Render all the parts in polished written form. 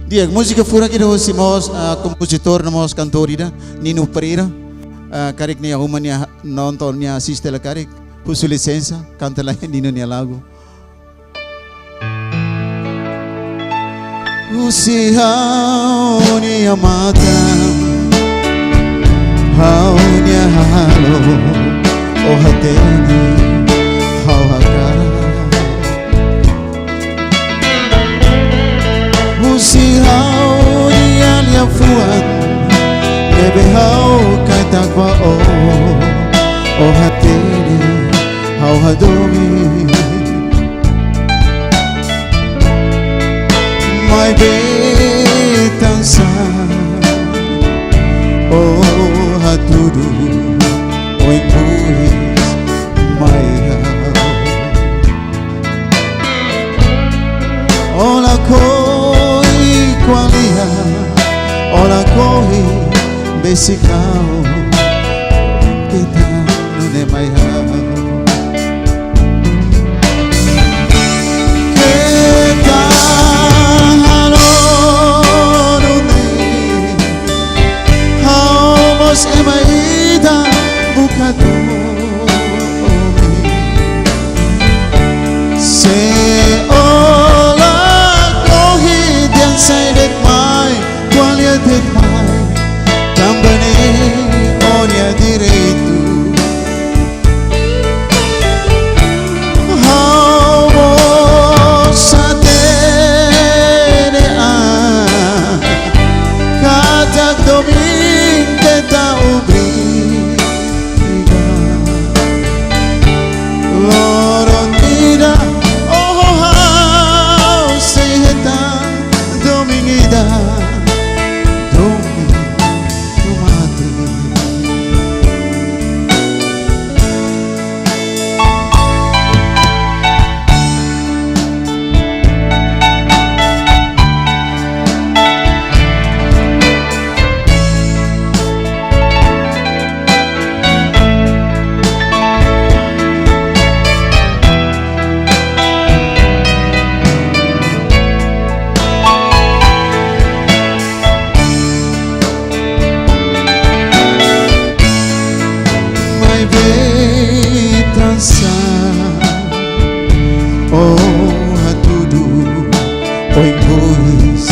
Dia música fura que nós simos compositor nós cantor ida Nino Pereira karik niya human niya nonton niya assiste la karik puso licença canta lá Nino niya lago Usihaw niya mata Haw niya halo o hateni haw hakara Usihaw niya liafuan Nebehaw katagwa o hateni haw hadomi May betang sa hatudu oing buhis may haw Ola ko'y kwaliha Ola ko'y besikaw Kita nune may haw Emaida bukadomi Se ola kohid yang saidet mai Kualiadet mai Tambane onya direito Hau satere Katak domi Kita obriga Loron ida Oh how Seheta Domingida Domi Tomate Oh hatudu oing buhis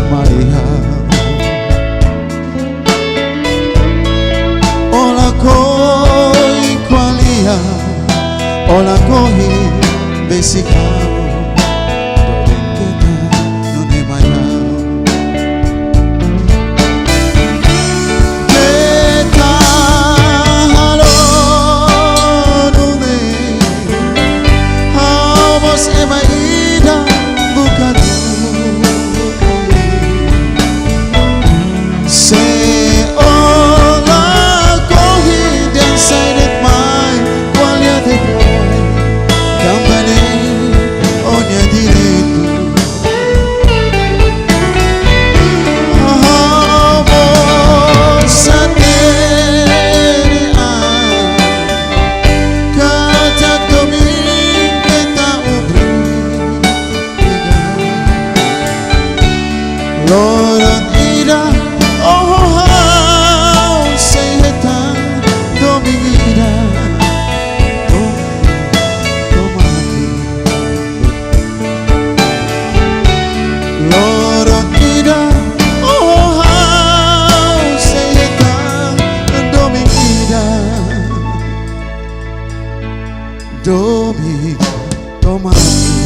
may haw Ola ko'y kwaliha Ola ko'y besikaw Doling kita nune may haw Kita halo nune Hawos emaida bukadomi Se ola kohid yang saidet mai Kualiadet mai Kambane onya direito Hawos satere Katak domi Loron ida Oh how Seheta Domingida Tomate Loron ida Oh how Seheta Domingida Domi Tomate